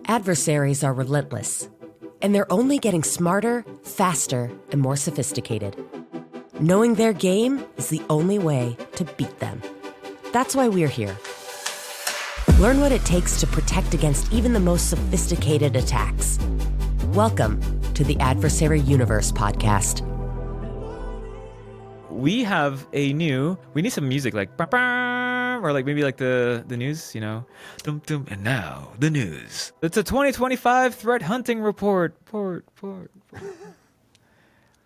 Adversaries are relentless, and they're only getting smarter, faster, and more sophisticated. Knowing their game is the only way to beat them. That's why we're here. Learn what it takes to protect against even the most sophisticated attacks. Welcome to the Adversary Universe podcast. We have we need some music like, or like maybe like the news, you know, dum dum, and now the news. It's a 2025 threat hunting report.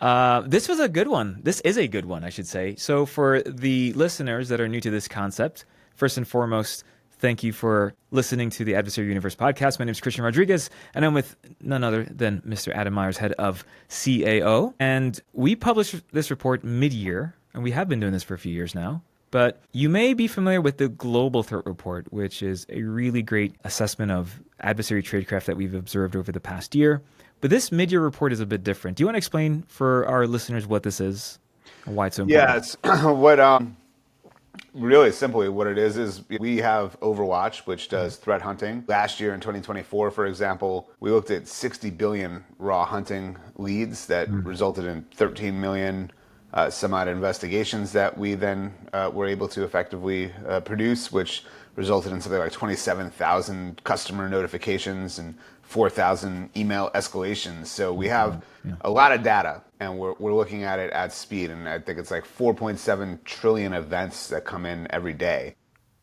This was a good one. This is a good one, I should say. So for the listeners that are new to this concept, first and foremost, thank you for listening to the Adversary Universe podcast. My name is Cristian Rodriguez, and I'm with none other than Mr. Adam Myers, head of CAO. And we published this report mid-year, and we have been doing this for a few years now. But you may be familiar with the Global Threat Report, which is a really great assessment of adversary tradecraft that we've observed over the past year. But this mid-year report is a bit different. Do you want to explain for our listeners what this is and why it's so important? Yeah, it's what really simply what it is we have Overwatch, which does threat hunting. Last year in 2024, for example, we looked at 60 billion raw hunting leads that resulted in 13 million some odd investigations that we then were able to effectively produce, which resulted in something like 27,000 customer notifications and 4,000 email escalations. So we have a lot of data, and we're looking at it at speed. And I think it's like 4.7 trillion events that come in every day.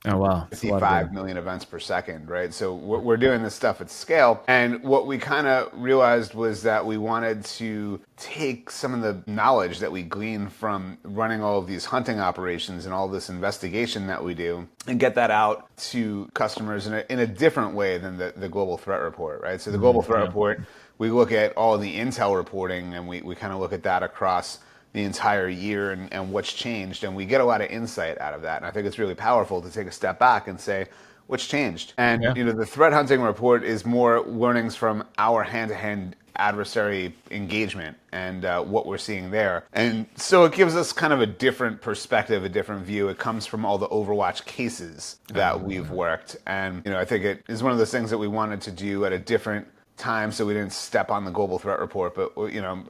Oh, wow. 55 million events per second, right? So we're doing this stuff at scale. And what we kind of realized was that we wanted to take some of the knowledge that we glean from running all of these hunting operations and all this investigation that we do and get that out to customers in a different way than the Global Threat Report, right? So the Global Threat Report, we look at all of the intel reporting, and we kind of look at that across the entire year and what's changed, and we get a lot of insight out of that. And I think it's really powerful to take a step back and say, what's changed? And the threat hunting report is more learnings from our hand-to-hand adversary engagement and what we're seeing there. And so it gives us kind of a different perspective, a different view. It comes from all the Overwatch cases that we've worked. And I think it is one of those things that we wanted to do at a different time, so we didn't step on the Global Threat Report. But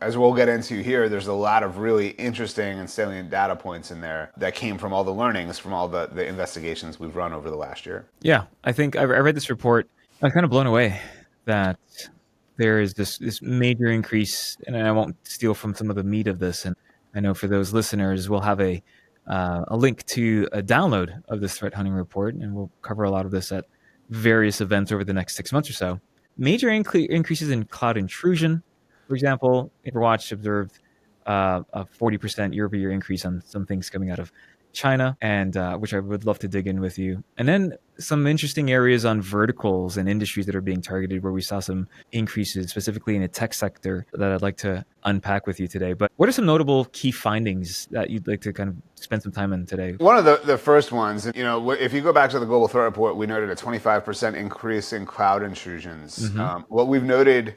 as we'll get into here, there's a lot of really interesting and salient data points in there that came from all the learnings from all the investigations we've run over the last year. Yeah, I think I read this report. I was kind of blown away that there is this major increase, and I won't steal from some of the meat of this. And I know for those listeners, we'll have a link to a download of this threat hunting report, and we'll cover a lot of this at various events over the next 6 months or so. Major increases in cloud intrusion. For example, Overwatch observed a 40% year-over-year increase on some things coming out of China, and which I would love to dig in with you. And then some interesting areas on verticals and industries that are being targeted, where we saw some increases, specifically in the tech sector, that I'd like to unpack with you today. But what are some notable key findings that you'd like to kind of spend some time on today? One of the first ones, if you go back to the Global Threat Report, we noted a 25% increase in cloud intrusions. What we've noted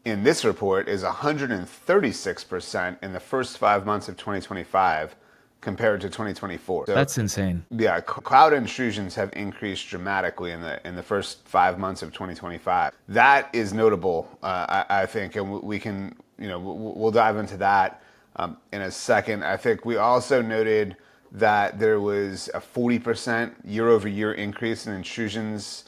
in this report is 136% in the first 5 months of 2025 compared to 2024. So, that's insane. Yeah, cloud intrusions have increased dramatically in the first 5 months of 2025. That is notable, I think, and we can, we'll dive into that in a second. I think we also noted that there was a 40% year-over-year increase in intrusions,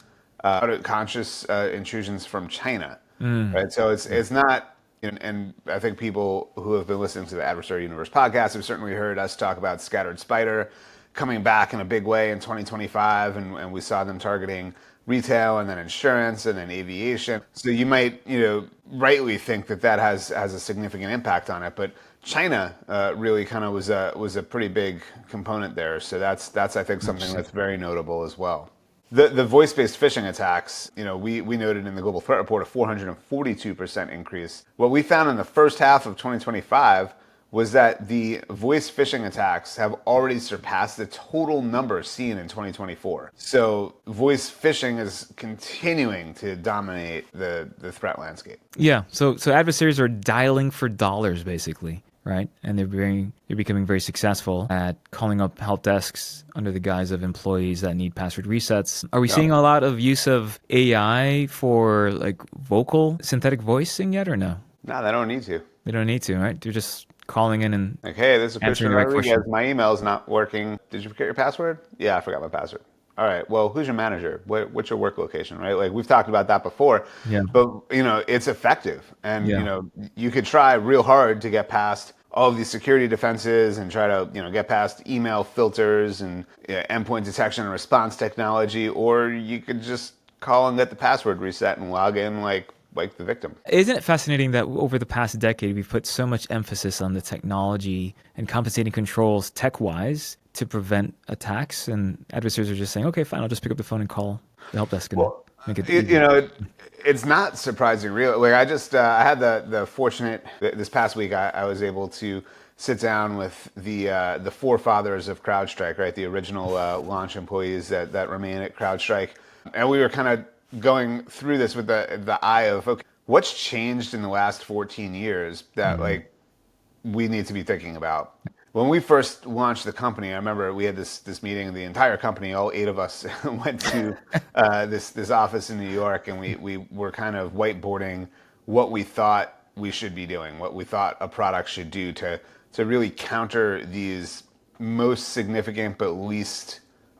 conscious intrusions from China. Right, so it's not. And I think people who have been listening to the Adversary Universe podcast have certainly heard us talk about Scattered Spider coming back in a big way in 2025, and we saw them targeting retail and then insurance and then aviation. So you might, rightly think that has a significant impact on it, but China really kind of was a pretty big component there. So that's I think something that's very notable as well. The voice-based phishing attacks, we noted in the Global Threat Report a 442% increase. What we found in the first half of 2025 was that the voice phishing attacks have already surpassed the total number seen in 2024. So voice phishing is continuing to dominate the threat landscape. Yeah, so adversaries are dialing for dollars, basically. right? And they're becoming very successful at calling up help desks under the guise of employees that need password resets. Are we seeing a lot of use of AI for like vocal synthetic voicing yet, or no? No, they don't need to. They don't need to, right? They're just calling in and Like, hey, this is answering Cristian the right Rodriguez. question. My email is not working. Did you forget your password? Yeah, I forgot my password. All right. Well, who's your manager? What's your work location? Right? Like we've talked about that before. Yeah. But it's effective, and Yeah. you could try real hard to get past all of these security defenses and try to get past email filters and endpoint detection and response technology, or you could just call and get the password reset and log in like the victim. Isn't it fascinating that over the past decade, we've put so much emphasis on the technology and compensating controls tech-wise to prevent attacks, and adversaries are just saying, okay, fine, I'll just pick up the phone and call the help desk and make it easy. It's not surprising, really. Like I had the fortunate this past week I was able to sit down with the forefathers of CrowdStrike, right? The original launch employees that remain at CrowdStrike, and we were kind of going through this with the eye of, okay, what's changed in the last 14 years that like we need to be thinking about. When we first launched the company, I remember we had this meeting. The entire company, all 8 of us, went to this office in New York, and we were kind of whiteboarding what we thought we should be doing, what we thought a product should do to really counter these most significant but least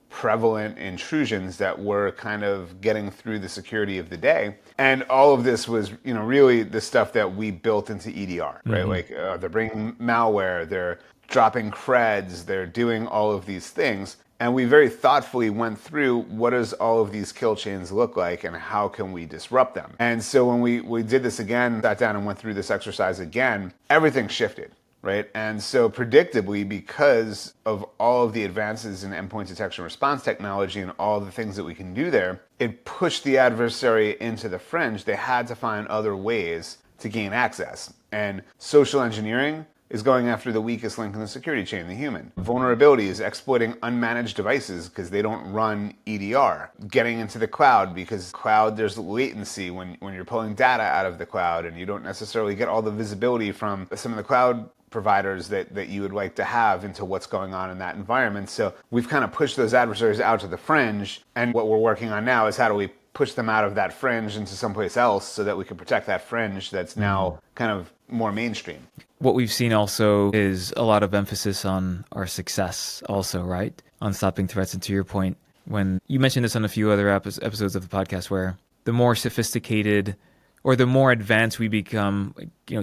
prevalent intrusions that were kind of getting through the security of the day. And all of this was, really the stuff that we built into EDR, right? Like they're bringing malware, they're dropping creds, they're doing all of these things. And we very thoughtfully went through what does all of these kill chains look like and how can we disrupt them? And so when we did this again, sat down and went through this exercise again, everything shifted. Right. And so predictably, because of all of the advances in endpoint detection response technology and all the things that we can do there, it pushed the adversary into the fringe. They had to find other ways to gain access. And social engineering is going after the weakest link in the security chain, the human. Vulnerability is exploiting unmanaged devices because they don't run EDR. Getting into the cloud, because cloud, there's latency when you're pulling data out of the cloud, and you don't necessarily get all the visibility from some of the cloud providers that you would like to have into what's going on in that environment. So we've kind of pushed those adversaries out to the fringe, and what we're working on now is how do we push them out of that fringe into someplace else so that we can protect that fringe that's now kind of more mainstream. What we've seen also is a lot of emphasis on our success also, right? On stopping threats. And to your point, when you mentioned this on a few other episodes of the podcast, where the more sophisticated or the more advanced we become,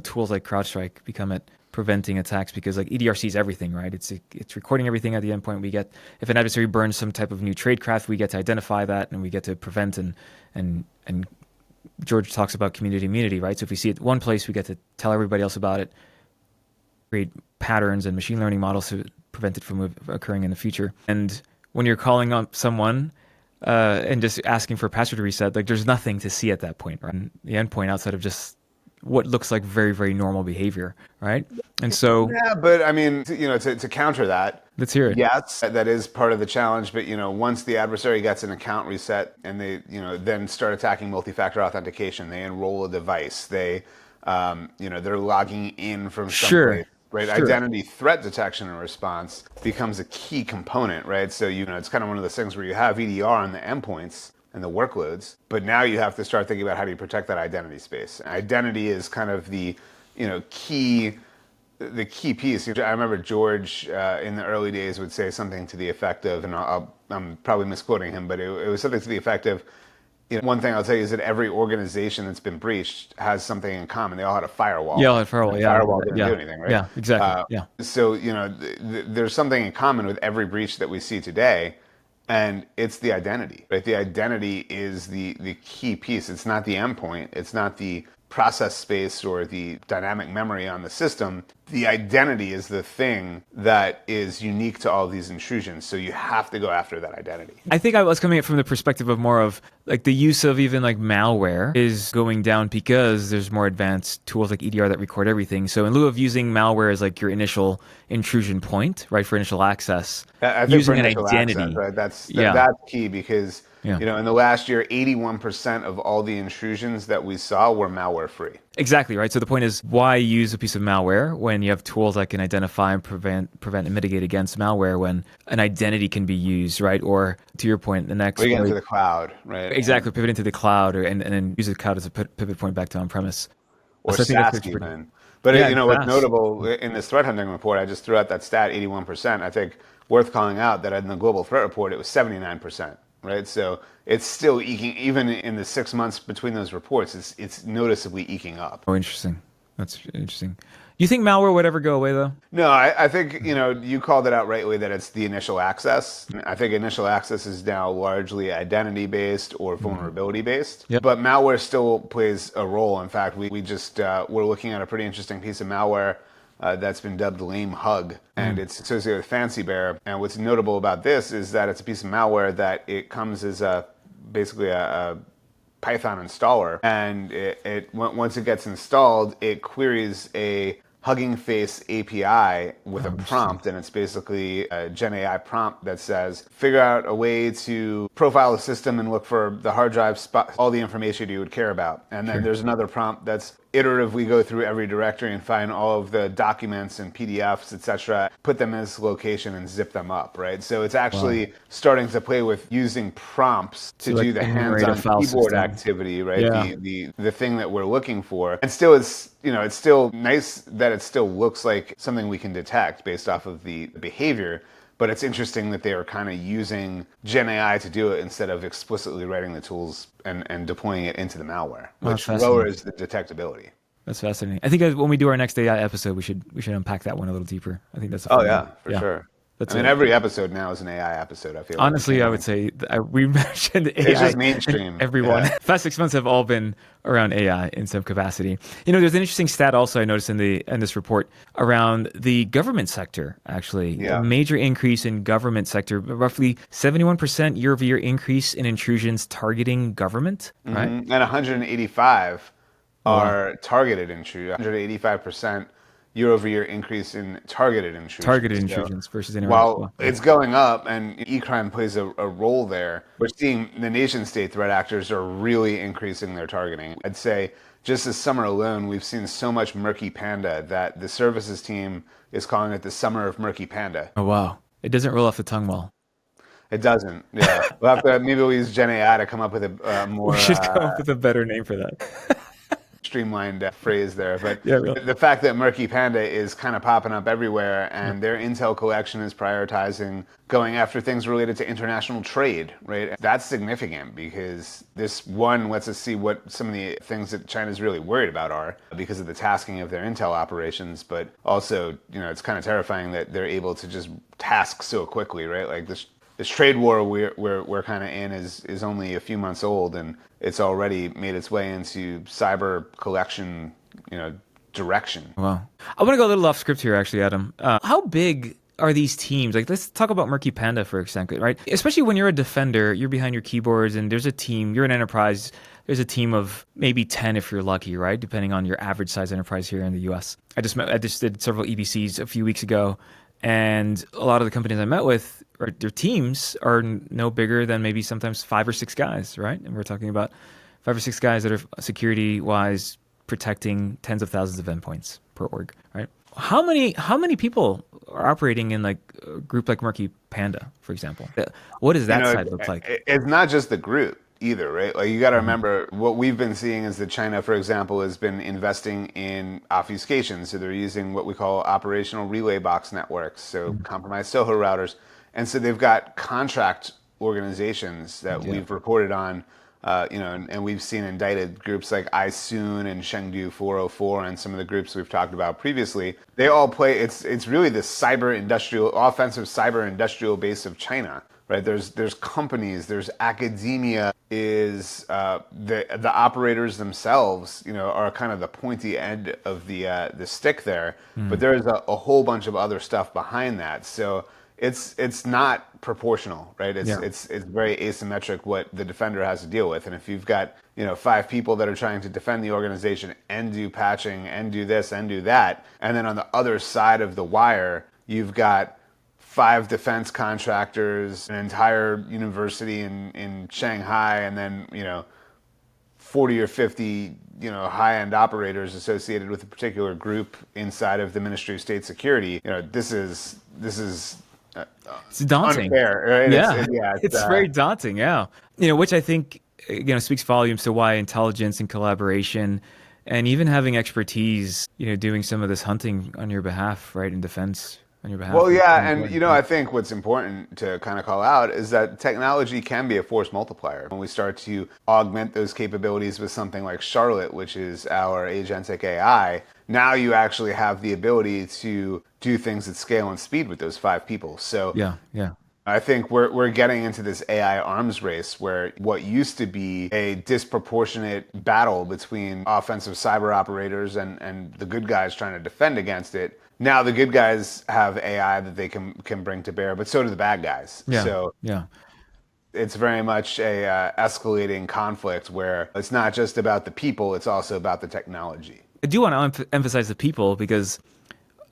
tools like CrowdStrike become at preventing attacks, because like EDR sees everything, right? It's recording everything at the endpoint. We get, if an adversary burns some type of new tradecraft, we get to identify that and we get to prevent and George talks about community immunity, right? So if we see it one place, we get to tell everybody else about it, create patterns and machine learning models to prevent it from occurring in the future. And when you're calling up someone and just asking for a password reset, like there's nothing to see at that point, right? And the endpoint outside of just what looks like very, very normal behavior, right? And so... Yeah, but I mean, to counter that... Let's hear it. Yes, that is part of the challenge, but once the adversary gets an account reset and they, then start attacking multi-factor authentication, they enroll a device, they, they're logging in from someplace. Sure. Right, sure. Identity threat detection and response becomes a key component, right? So, it's kind of one of those things where you have EDR on the endpoints and the workloads, but now you have to start thinking about how do you protect that identity space. Identity is kind of the key piece. I remember George in the early days would say something to the effect of, and I'm probably misquoting him, but it was something to the effect of, one thing I'll tell you is that every organization that's been breached has something in common. They all had a firewall. Yeah, a firewall. Yeah, firewall didn't do anything, right? Yeah, exactly. So there's something in common with every breach that we see today. And it's the identity, right? The identity is the key piece. It's not the endpoint. It's not the process space or the dynamic memory on the system. The identity is the thing that is unique to all of these intrusions. So you have to go after that identity. I think I was coming at it from the perspective of more of like the use of even like malware is going down because there's more advanced tools like EDR that record everything. So in lieu of using malware as like your initial intrusion point, right, for initial access, I think using for an initial identity. Access, right? That's key, because Yeah. In the last year, 81% of all the intrusions that we saw were malware free. Exactly, right? So the point is, why use a piece of malware when you have tools that can identify and prevent and mitigate against malware when an identity can be used, right? Or to your point, the next... We get into the cloud, right? Exactly, pivot into the cloud and then use the cloud as a pivot point back to on-premise. Or So I think that's SaaS pretty... even. But Yeah, what's SaaS. notable in this threat hunting report, I just threw out that stat, 81%. I think worth calling out that in the global threat report, it was 79%, right? So it's still eking, even in the 6 months between those reports, it's noticeably eking up. Oh, interesting. That's interesting. You think malware would ever go away, though? No, I think, you called it out rightly that it's the initial access. I think initial access is now largely identity-based or vulnerability-based. Yep. But malware still plays a role. In fact, we just, we're looking at a pretty interesting piece of malware that's been dubbed Lame Hug, and it's associated with Fancy Bear. And what's notable about this is that it's a piece of malware that it comes as basically a Python installer, and once it gets installed, it queries a Hugging Face API with a prompt, and it's basically a GenAI prompt that says, figure out a way to profile the system and look for the hard drive spot, all the information you would care about. And then there's another prompt that's iterative. We go through every directory and find all of the documents and PDFs, etc., put them in this location and zip them up, right? So it's actually starting to play with using prompts to do the hands-on keyboard activity, right? Yeah. The thing that we're looking for. And still it's still nice that it still looks like something we can detect based off of the behavior. But it's interesting that they are kind of using GenAI to do it instead of explicitly writing the tools and deploying it into the malware, which lowers the detectability. That's fascinating. I think when we do our next AI episode, we should unpack that one a little deeper. I think that's for sure. Every episode now is an AI episode, I feel like. Honestly, I would say we mentioned AI. It's just mainstream. Everyone. Yeah. Past 6 months have all been around AI in some capacity. There's an interesting stat also I noticed in this report around the government sector, actually. Yeah. A major increase in government sector, roughly 71% year-over-year increase in intrusions targeting government, right? And 185 are targeted intrusions, 185%. Year-over-year increase in targeted intrusions. Versus indirect. While it's going up, and eCrime plays a role there, we're seeing the nation-state threat actors are really increasing their targeting. I'd say just this summer alone, we've seen so much Murky Panda that the services team is calling it the summer of Murky Panda. Oh, wow. It doesn't roll off the tongue well. It doesn't, yeah. Maybe we'll use GenAI to come up with a more... We should come up with a better name for that. Streamlined phrase there, but really. The fact that Murky Panda is kind of popping up everywhere, and their intel collection is prioritizing going after things related to international trade, right? That's significant because this one lets us see what some of the things that China's really worried about are because of the tasking of their intel operations, but also, it's kind of terrifying that they're able to just task so quickly, right? Like this trade war we're kind of in is only a few months old, and it's already made its way into cyber collection, direction. Wow. I want to go a little off script here, actually, Adam. How big are these teams? Like, let's talk about Murky Panda for a second, right? Especially when you're a defender, you're behind your keyboards, and there's a team. You're an enterprise. There's a team of maybe 10 if you're lucky, right? Depending on your average size enterprise here in the U.S. I just did several EBCs a few weeks ago, and a lot of the companies I met with, their teams are no bigger than maybe sometimes 5 or 6 guys, right? And we're talking about 5 or 6 guys that are security-wise protecting tens of thousands of endpoints per org, right? How many people are operating in like a group like Murky Panda, for example? What does that side look like? It's not just the group either, right? Like, you got to remember what we've been seeing is that China, for example, has been investing in obfuscation. So they're using what we call operational relay box networks, so compromised Soho routers. And so they've got contract organizations that we've reported on, and we've seen indicted groups like iSoon and Chengdu 404 and some of the groups we've talked about previously. They all play, it's really the offensive cyber industrial base of China, right? There's companies, there's academia, is the operators themselves, are kind of the pointy end of the stick there, but there's a whole bunch of other stuff behind that. So it's not proportional, right? It's very asymmetric what the defender has to deal with. And if you've got 5 people that are trying to defend the organization and do patching and do this and do that, and then on the other side of the wire you've got 5 defense contractors, an entire university in Shanghai, and then, 40 or 50, high-end operators associated with a particular group inside of the Ministry of State Security. This is it's daunting. Unfair, right? Yeah, it's it's very daunting. Yeah, which I think speaks volumes to why intelligence and collaboration, and even having expertise, doing some of this hunting on your behalf, right, in defense on your behalf. Well, yeah, and I think what's important to kind of call out is that technology can be a force multiplier. When we start to augment those capabilities with something like Charlotte, which is our agentic AI, now you actually have the ability to do things at scale and speed with those 5 people. So yeah. I think we're getting into this AI arms race where what used to be a disproportionate battle between offensive cyber operators and the good guys trying to defend against it. Now the good guys have AI that they can bring to bear, but so do the bad guys. Yeah. So it's very much a escalating conflict where it's not just about the people, it's also about the technology. I do want to emphasize the people because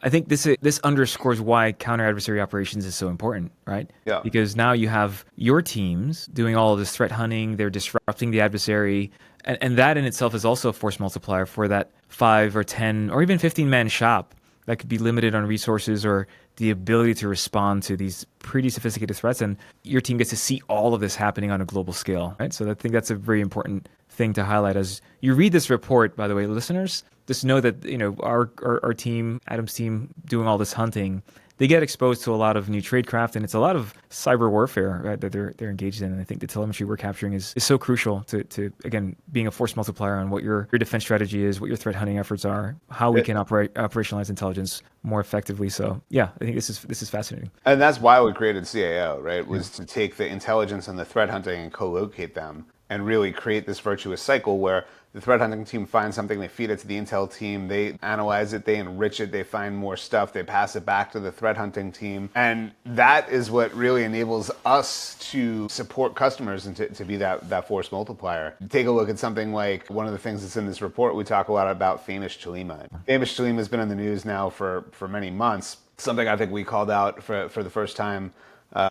I think this underscores why counter-adversary operations is so important, right? Yeah. Because now you have your teams doing all of this threat hunting, they're disrupting the adversary, and that in itself is also a force multiplier for that 5 or 10 or even 15-man shop that could be limited on resources or the ability to respond to these pretty sophisticated threats. And your team gets to see all of this happening on a global scale, right? So I think that's a very important thing to highlight as you read this report, by the way, listeners. Just know that our team, Adam's team, doing all this hunting, they get exposed to a lot of new tradecraft, and it's a lot of cyber warfare, right, that they're engaged in. And I think the telemetry we're capturing is so crucial to again being a force multiplier on what your defense strategy is, what your threat hunting efforts are, how we can operationalize intelligence more effectively. So yeah, I think this is fascinating. And that's why we created CAO, right? Was to take the intelligence and the threat hunting and co-locate them and really create this virtuous cycle where the threat hunting team finds something, they feed it to the intel team, they analyze it, they enrich it, they find more stuff, they pass it back to the threat hunting team. And that is what really enables us to support customers and to be that force multiplier. Take a look at something like one of the things that's in this report, we talk a lot about famous CHOLLIMA. Famous CHOLLIMA has been in the news now for many months. Something I think we called out for the first time,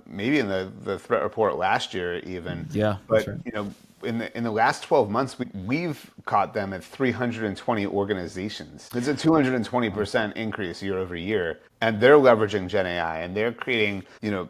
maybe in the threat report last year even. Yeah, but right. In the last 12 months, we've caught them at 320 organizations. It's a 220% increase year over year. And they're leveraging GenAI and they're creating,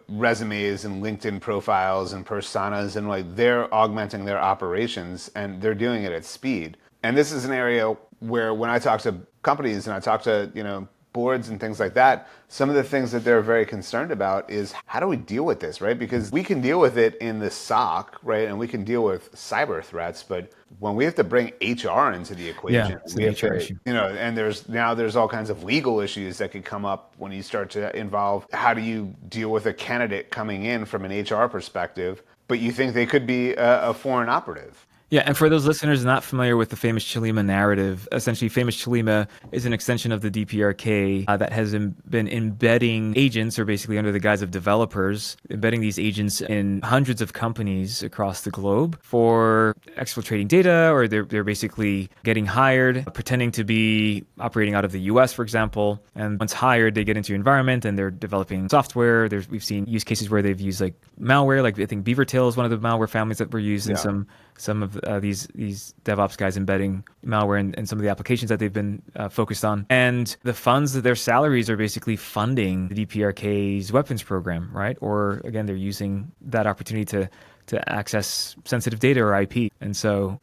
resumes and LinkedIn profiles and personas, and they're augmenting their operations and they're doing it at speed. And this is an area where when I talk to companies and I talk to, boards and things like that, some of the things that they're very concerned about is how do we deal with this, right? Because we can deal with it in the SOC, right? And we can deal with cyber threats, but when we have to bring HR into the equation, it's an HR issue. And there's all kinds of legal issues that could come up when you start to involve how do you deal with a candidate coming in from an HR perspective, but you think they could be a foreign operative. Yeah, and for those listeners not familiar with the famous CHOLLIMA narrative, essentially famous CHOLLIMA is an extension of the DPRK that has been embedding agents, or basically under the guise of developers, embedding these agents in hundreds of companies across the globe for exfiltrating data, or they're basically getting hired, pretending to be operating out of the US, for example. And once hired, they get into your environment and they're developing software. We've seen use cases where they've used malware, I think Beavertail is one of the malware families that were used in some of these DevOps guys embedding malware in some of the applications that they've been focused on. And the funds, their salaries are basically funding the DPRK's weapons program, right? Or again, they're using that opportunity to access sensitive data or IP. And so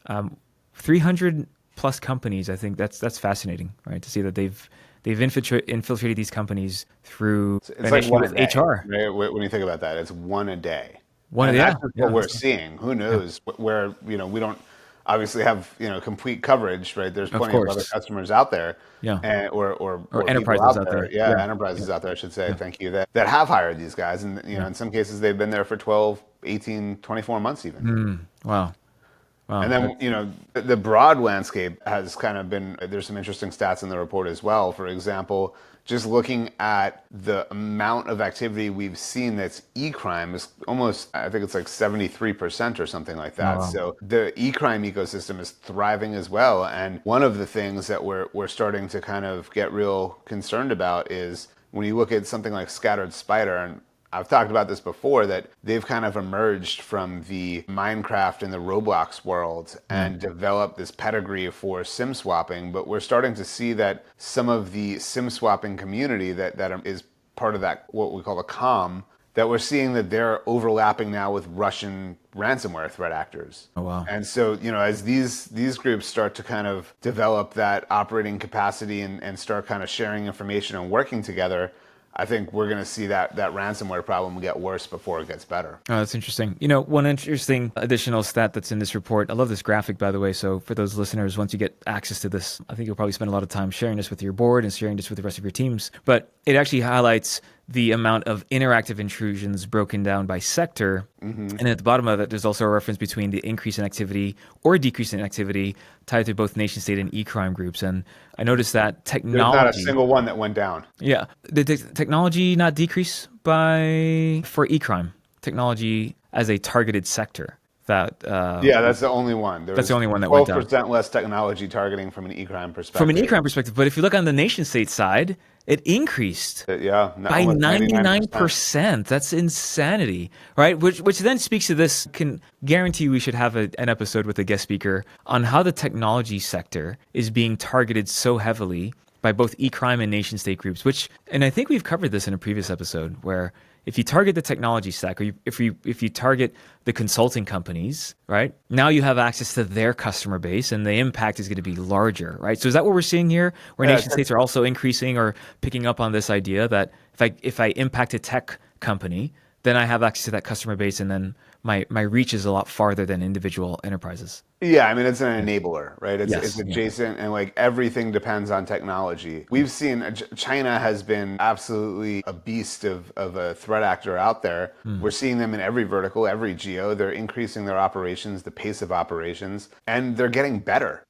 300 plus companies, I think that's fascinating, right? To see that they've infiltrated these companies through it's like one with a day, HR. Right? When you think about that, it's one a day. That's what we're seeing. Who knows where, we don't obviously have, complete coverage, right? There's plenty of other customers out there. Or enterprises out there. Enterprises out there, I should say. Thank you. That have hired these guys. And, in some cases, they've been there for 12, 18, 24 months even. Wow. And then, the broad landscape has kind of been, there's some interesting stats in the report as well. For example, just looking at the amount of activity we've seen that's eCrime is almost, I think it's 73% or something like that. Wow. So the eCrime ecosystem is thriving as well. And one of the things that we're starting to kind of get real concerned about is when you look at something like Scattered Spider, and I've talked about this before, that they've kind of emerged from the Minecraft and the Roblox world and developed this pedigree for SIM swapping. But we're starting to see that some of the SIM swapping community that is part of that, what we call the COM, that we're seeing that they're overlapping now with Russian ransomware threat actors. Oh, wow. And so, as these groups start to kind of develop that operating capacity and start kind of sharing information and working together, I think we're going to see that ransomware problem get worse before it gets better. Oh, that's interesting. One interesting additional stat that's in this report, I love this graphic, by the way. So for those listeners, once you get access to this, I think you'll probably spend a lot of time sharing this with your board and sharing this with the rest of your teams. But it actually highlights the amount of interactive intrusions broken down by sector. And at the bottom of it, there's also a reference between the increase in activity or decrease in activity tied to both nation state and eCrime groups. And I noticed that technology... There's not a single one that went down. Yeah. Did technology not decrease for eCrime? Technology as a targeted sector. Yeah, that's the only one. That's the only one that went down. 12% less technology targeting from an eCrime perspective. From an eCrime perspective, but if you look on the nation state side, it increased by 99%. That's insanity, right? Which then speaks to this. Can guarantee we should have an episode with a guest speaker on how the technology sector is being targeted so heavily by both eCrime and nation state groups. And I think we've covered this in a previous episode where if you target the technology stack, or if you target the consulting companies, right? Now you have access to their customer base, and the impact is going to be larger, right? So is that what we're seeing here, where nation states are also increasing or picking up on this idea that if I impact a tech company, then I have access to that customer base, and then my reach is a lot farther than individual enterprises. Yeah, I mean, it's an enabler, right? It's adjacent, and like everything depends on technology. We've seen China has been absolutely a beast of a threat actor out there. We're seeing them in every vertical, every geo. They're increasing their operations, the pace of operations, and they're getting better.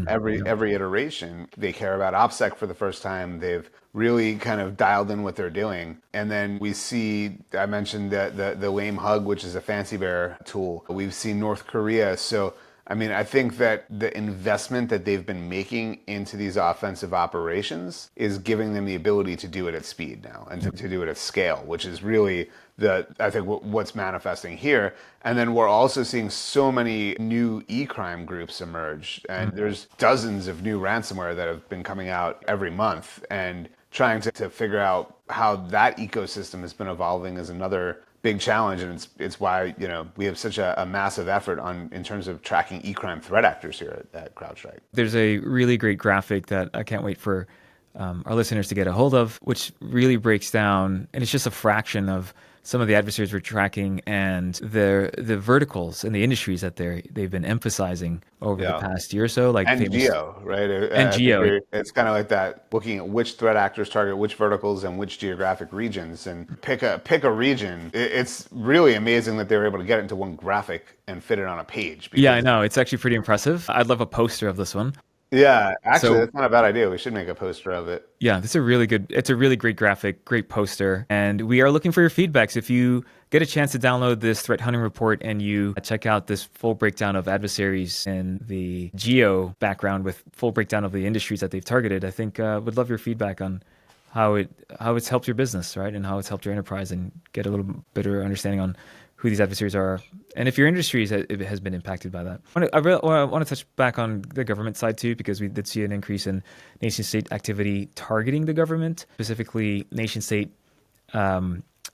Every iteration. They care about OPSEC for the first time. They've really kind of dialed in what they're doing. And then we see, I mentioned the Lame Hug, which is a Fancy Bear tool. We've seen North Korea. So, I mean, I think that the investment that they've been making into these offensive operations is giving them the ability to do it at speed now and to do it at scale, which is really I think what's manifesting here. And then we're also seeing so many new eCrime groups emerge, and there's dozens of new ransomware that have been coming out every month, and trying to figure out how that ecosystem has been evolving is another big challenge, and it's why we have such a massive effort in terms of tracking eCrime threat actors here at CrowdStrike. There's a really great graphic that I can't wait for our listeners to get a hold of, which really breaks down, and it's just a fraction of some of the adversaries we're tracking and the verticals and the industries that they've been emphasizing over the past year or so, like and geo, right? And geo. It's kind of like that, looking at which threat actors target which verticals and which geographic regions, and pick a region. It's really amazing that they were able to get it into one graphic and fit it on a page. Yeah, I know. It's actually pretty impressive. I'd love a poster of this one. Yeah, actually, that's not a bad idea. We should make a poster of it. Yeah, it's a really great graphic, great poster. And we are looking for your feedbacks. If you get a chance to download this threat hunting report and you check out this full breakdown of adversaries and the geo background with full breakdown of the industries that they've targeted, I think would love your feedback on how it's helped your business, right? And how it's helped your enterprise, and get a little better understanding on who these adversaries are, and if your industry has been impacted by that. I want to touch back on the government side too, because we did see an increase in nation-state activity targeting the government, specifically nation-state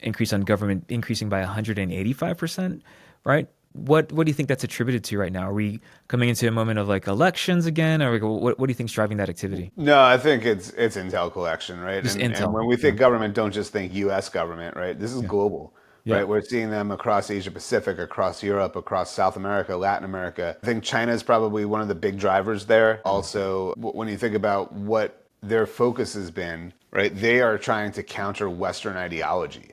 increase on government increasing by 185%, right? What do you think that's attributed to right now? Are we coming into a moment of like elections again, or what do you think is driving that activity? No, I think it's intel collection, right? And when we think government, don't just think U.S. government, right? This is global. Yeah. Right, we're seeing them across Asia Pacific, across Europe, across South America, Latin America. I think China is probably one of the big drivers there. Also, when you think about what their focus has been, right, they are trying to counter Western ideology,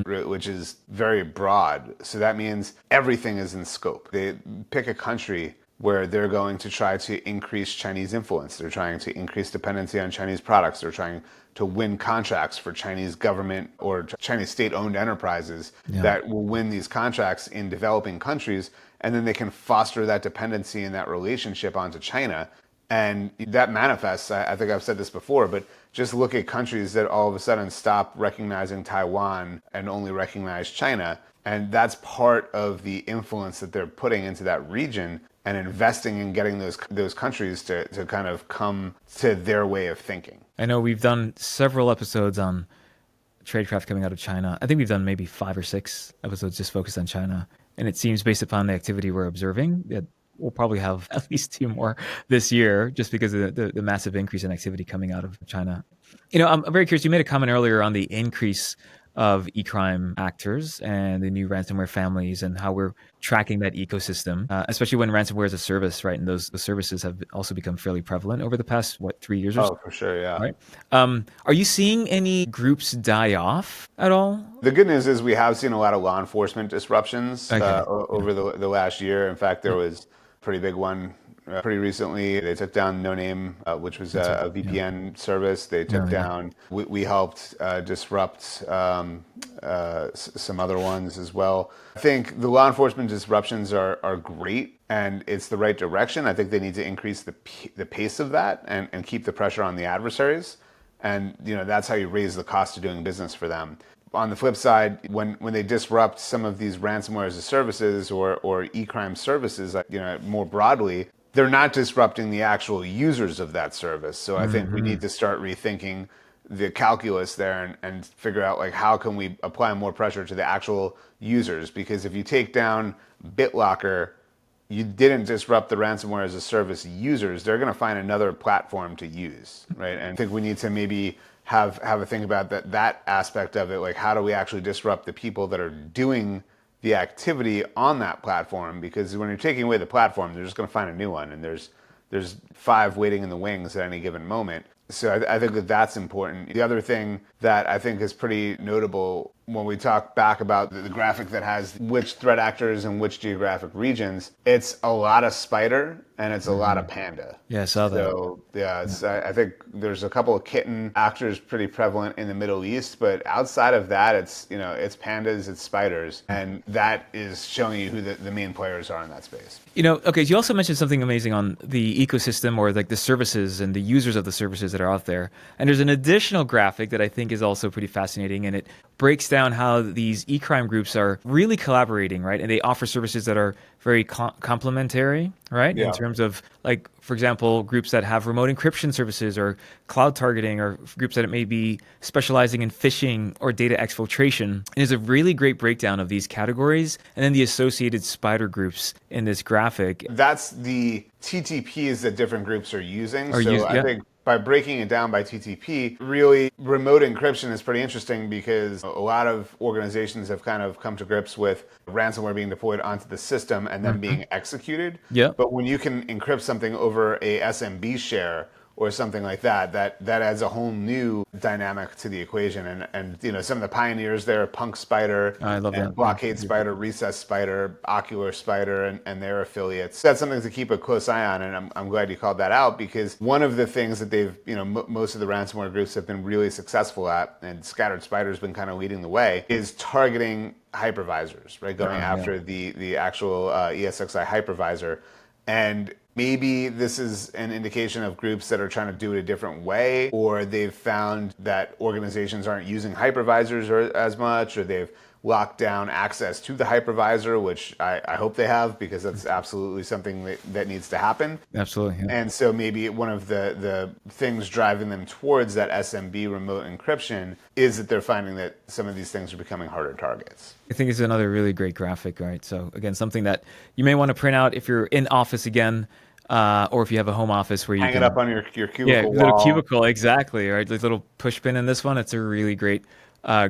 which is very broad. So that means everything is in scope. They pick a country where they're going to try to increase Chinese influence. They're trying to increase dependency on Chinese products. They're trying to win contracts for Chinese government or Chinese state-owned enterprises that will win these contracts in developing countries, and then they can foster that dependency and that relationship onto China And that manifests, I think I've said this before, but just look at countries that all of a sudden stop recognizing Taiwan and only recognize China. And that's part of the influence that they're putting into that region and investing in getting those countries to kind of come to their way of thinking. I know we've done several episodes on tradecraft coming out of China. I think we've done maybe 5 or 6 episodes just focused on China. And it seems based upon the activity we're observing that we'll probably have at least 2 more this year just because of the massive increase in activity coming out of China. I'm very curious. You made a comment earlier on the increase of eCrime actors and the new ransomware families and how we're tracking that ecosystem, especially when ransomware is a service, right? And those services have also become fairly prevalent over the past, 3 years or so? Oh, for sure, yeah. Right. Are you seeing any groups die off at all? The good news is we have seen a lot of law enforcement disruptions over the last year. In fact, there was a pretty big one pretty recently. They took down No Name, which was a VPN service. They took down, we helped disrupt some other ones as well. I think the law enforcement disruptions are great and it's the right direction. I think they need to increase the pace of that and keep the pressure on the adversaries. And that's how you raise the cost of doing business for them. On the flip side, when they disrupt some of these ransomware as a services or eCrime services, more broadly, they're not disrupting the actual users of that service. So I think we need to start rethinking the calculus there and figure out how can we apply more pressure to the actual users? Because if you take down BitLocker, you didn't disrupt the ransomware as a service users. They're going to find another platform to use, right? And I think we need to maybe have a think about that aspect of it. How do we actually disrupt the people that are doing the activity on that platform? Because when you're taking away the platform, they're just going to find a new one, and there's 5 waiting in the wings at any given moment. So I think that's important. The other thing that I think is pretty notable when we talk back about the graphic that has which threat actors and which geographic regions, it's a lot of Spider and it's a lot of Panda. Yeah, I saw that. So I think there's a couple of kitten actors pretty prevalent in the Middle East, but outside of that, it's Pandas, it's Spiders, and that is showing you who the main players are in that space. Okay, you also mentioned something amazing on the ecosystem or the services and the users of the services that are out there. And there's an additional graphic that I think is also pretty fascinating, and it breaks down how these eCrime groups are really collaborating, right? And they offer services that are very complementary, right? Yeah. In terms of, for example, groups that have remote encryption services or cloud targeting, or groups that may be specializing in phishing or data exfiltration. And there's a really great breakdown of these categories and then the associated spider groups in this graphic. That's the TTPs that different groups are using. I think by breaking it down by TTP, really remote encryption is pretty interesting because a lot of organizations have kind of come to grips with ransomware being deployed onto the system and then being executed. Yeah. But when you can encrypt something over a SMB share or something like that adds a whole new dynamic to the equation. And some of the pioneers there, Punk Spider, I love that. Blockade Spider, Recess Spider, Ocular Spider, and their affiliates. That's something to keep a close eye on, and I'm glad you called that out, because one of the things that they've, most of the ransomware groups have been really successful at, and Scattered Spider's been kind of leading the way, is targeting hypervisors, right? Going after the actual ESXi hypervisor. And maybe this is an indication of groups that are trying to do it a different way, or they've found that organizations aren't using hypervisors as much, or they've locked down access to the hypervisor, which I hope they have, because that's absolutely something that needs to happen. Absolutely. Yeah. And so maybe one of the things driving them towards that SMB remote encryption is that they're finding that some of these things are becoming harder targets. I think it's another really great graphic, right? So again, something that you may want to print out if you're in office again, or if you have a home office where you hang can it up on your cubicle wall. Little cubicle, exactly, right? The little push pin in this one. It's a really great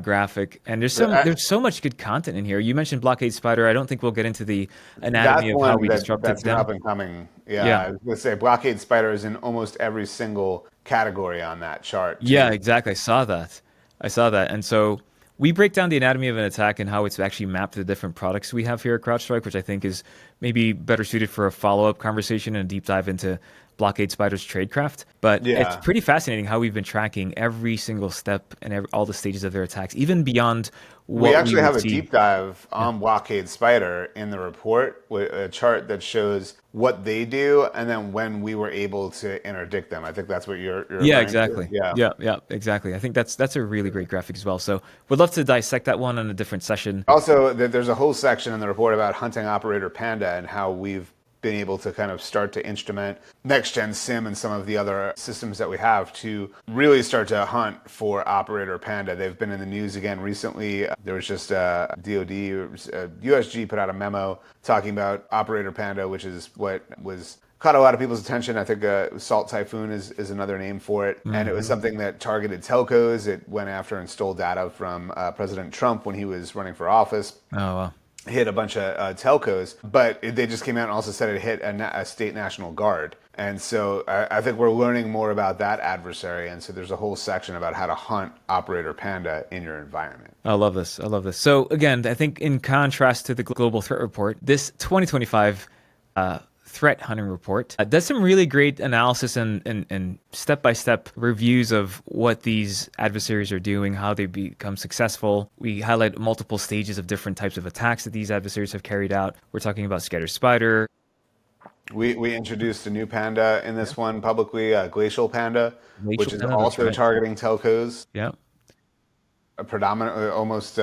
graphic, and there's so much good content in here. You mentioned Blockade Spider. I don't think we'll get into the anatomy of how we disrupted them. That's up and coming. Yeah, I was going to say Blockade Spider is in almost every single category on that chart. Yeah, exactly. I saw that, and so we break down the anatomy of an attack and how it's actually mapped to the different products we have here at CrowdStrike, which I think is maybe better suited for a follow-up conversation and a deep dive into Blockade Spider's tradecraft. But it's Yeah. pretty fascinating how we've been tracking every single step and all the stages of their attacks, even beyond We what we actually have would a see. deep dive on Blockade Spider in the report with a chart that shows what they do and then when we were able to interdict them. I think that's what you're Yeah, referring exactly. to. Yeah. Yeah, exactly. I think that's a really great graphic as well. So would love to dissect that one in a different session. Also, there's a whole section in the report about hunting Operator Panda and how we've been able to kind of start to instrument next-gen SIM and some of the other systems that we have to really start to hunt for Operator Panda. They've been in the news again recently. There was just DoD, USG put out a memo talking about Operator Panda, which is what was caught a lot of people's attention. I think Salt Typhoon is another name for it. And it was something that targeted telcos. It went after and stole data from President Trump when he was running for office. Oh, wow. Hit a bunch of telcos, but they just came out and also said it hit a state national guard. And so I think we're learning more about that adversary. And so there's a whole section about how to hunt Operator Panda in your environment. I love this. So again, I think in contrast to the global threat report, this 2025 threat hunting report does some really great analysis and step-by-step reviews of what these adversaries are doing, how they become successful. We highlight multiple stages of different types of attacks that these adversaries have carried out. We're talking about Scatter Spider. We introduced a new panda in this one publicly, Glacial Panda, which is Panda, also right. targeting telcos. Yeah. Predominantly almost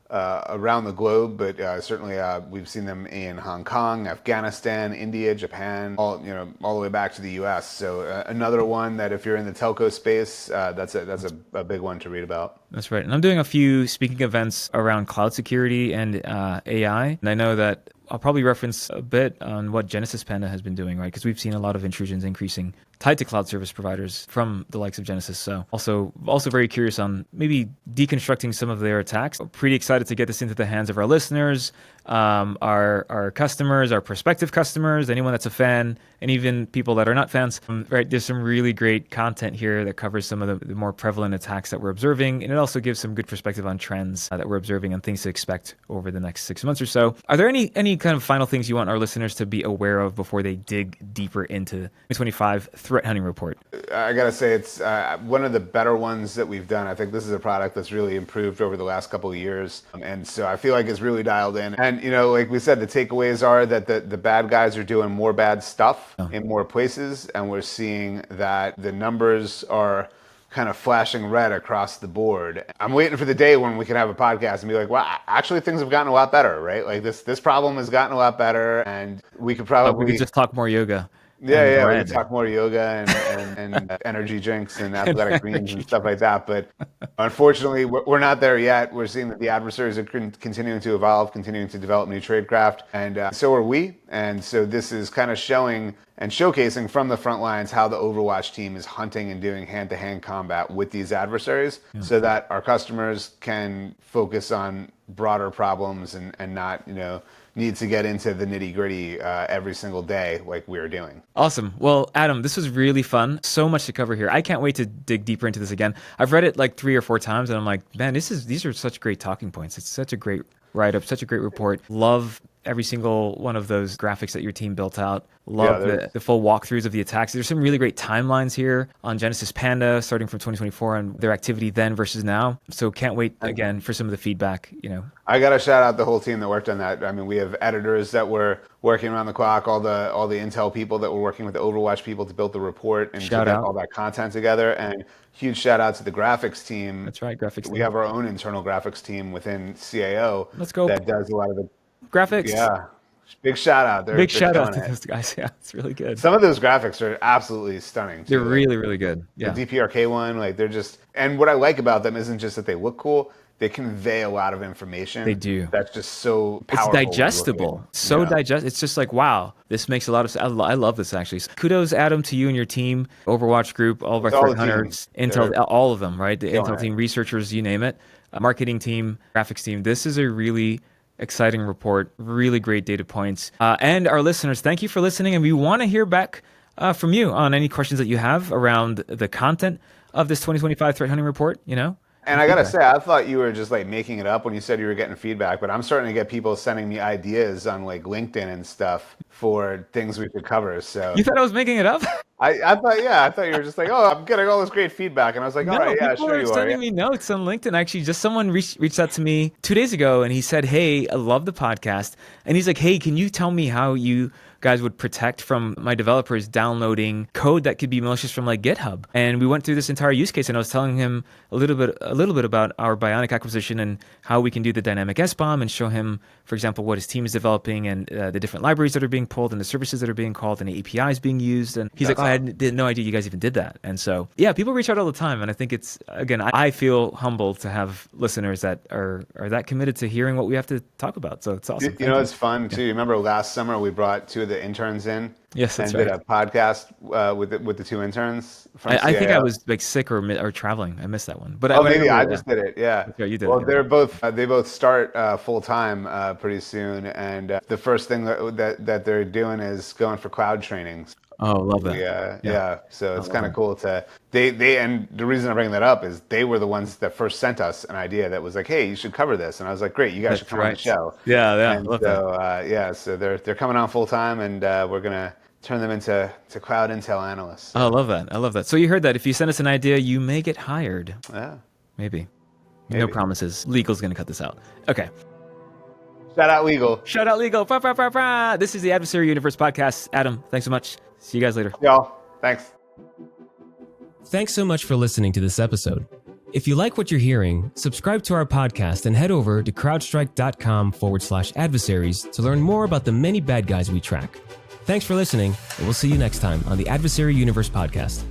around the globe, but certainly we've seen them in Hong Kong, Afghanistan, India, Japan, all the way back to the U.S. So another one that if you're in the telco space, that's a big one to read about. That's right. And I'm doing a few speaking events around cloud security and AI. And I know that I'll probably reference a bit on what Genesis Panda has been doing, right? Because we've seen a lot of intrusions increasing tied to cloud service providers from the likes of Genesis. So also very curious on maybe deconstructing some of their attacks. Pretty excited to get this into the hands of our listeners, our customers, our prospective customers, anyone that's a fan, and even people that are not fans. Right? There's some really great content here that covers some of the more prevalent attacks that we're observing, and it also gives some good perspective on trends that we're observing and things to expect over the next 6 months or so. Are there any kind of final things you want our listeners to be aware of before they dig deeper into the 2025 threat hunting report? I gotta say, it's one of the better ones that we've done. I think this is a product that's really improved over the last couple of years, and so I feel like it's really dialed in. And like we said, the takeaways are that the bad guys are doing more bad stuff in more places, and we're seeing that the numbers are kind of flashing red across the board. I'm waiting for the day when we can have a podcast and be like, well, actually things have gotten a lot better, right? Like this problem has gotten a lot better, and we could probably we could just talk more yoga. Yeah, we could talk more yoga and energy drinks and athletic greens and stuff like that. But unfortunately, we're not there yet. We're seeing that the adversaries are continuing to evolve, continuing to develop new tradecraft, and so are we. And so this is kind of showing and showcasing from the front lines how the Overwatch team is hunting and doing hand-to-hand combat with these adversaries so that our customers can focus on broader problems and not, need to get into the nitty-gritty every single day like we're doing. Awesome. Well, Adam, this was really fun. So much to cover here. I can't wait to dig deeper into this again. I've read it like 3 or 4 times, and I'm like, man, these are such great talking points. It's such a great write-up, such a great report. Love every single one of those graphics that your team built out. Love the full walkthroughs of the attacks. There's some really great timelines here on Genesis Panda, starting from 2024 and their activity then versus now. So can't wait again for some of the feedback. I got to shout out the whole team that worked on that. I mean, we have editors that were working around the clock, all the Intel people that were working with the Overwatch people to build the report and to get all that content together. And huge shout out to the graphics team. That's right, graphics team. We have our own internal graphics team within CAO. Let's go. That does a lot of the graphics. Yeah. Big shout out. Big shout out to those guys. Yeah, it's really good. Some of those graphics are absolutely stunning. They're really, really good. Yeah. The DPRK one, they're just, and what I like about them isn't just that they look cool, they convey a lot of information. They do. That's just so powerful. It's digestible. It's just like, wow, this makes a lot of sense. I love this, actually. So kudos, Adam, to you and your team, Overwatch group, all of our threat hunters, Intel, all of them, right? The Intel team, researchers, you name it, marketing team, graphics team. This is a really exciting report, really great data points. And our listeners, thank you for listening. And we want to hear back from you on any questions that you have around the content of this 2025 threat hunting report, And I gotta say, I thought you were just like making it up when you said you were getting feedback, but I'm starting to get people sending me ideas on like LinkedIn and stuff for things we could cover. So You thought I was making it up? I thought you were just like, oh, I'm getting all this great feedback, and I was like, all right, yeah, people sure are you are. sending Yeah. me notes on LinkedIn. Actually, just someone reached out to me 2 days ago, and he said, "Hey, I love the podcast," and he's like, "Hey, can you tell me how you guys would protect from my developers downloading code that could be malicious from like GitHub?" And we went through this entire use case, and I was telling him a little bit about our Bionic acquisition and how we can do the dynamic SBOM, and show him, for example, what his team is developing and the different libraries that are being pulled and the services that are being called and the APIs being used. And he's like, "Oh, I had no idea you guys even did that." And so, yeah, people reach out all the time, and I think it's, again, I feel humbled to have listeners that are that committed to hearing what we have to talk about. So it's awesome. You know, it's fun too. You remember last summer we brought 2 of the interns in. Yes, that's and right. did a podcast with the 2 interns from I think I CIO. was like sick or traveling. I missed that one. But Maybe I remember, just did it. Yeah. Yeah, you did. Well, Yeah. they both start full time pretty soon, and the first thing that they're doing is going for cloud trainings. Oh, love that. Yeah. So it's kind of cool to they and the reason I bring that up is they were the ones that first sent us an idea that was like, hey, you should cover this, and I was like, great, you guys should come on the show. Yeah. And love so that. so they're coming on full time, and we're gonna turn them into cloud intel analysts. I love that. So you heard that. If you send us an idea, you may get hired. Yeah. Maybe. No promises. Legal's going to cut this out. Okay. Shout out legal. Shout out legal. Bah, bah, bah, bah. This is the Adversary Universe podcast. Adam, thanks so much. See you guys later. Y'all, thanks. Thanks so much for listening to this episode. If you like what you're hearing, subscribe to our podcast and head over to CrowdStrike.com/adversaries to learn more about the many bad guys we track. Thanks for listening, and we'll see you next time on the Adversary Universe podcast.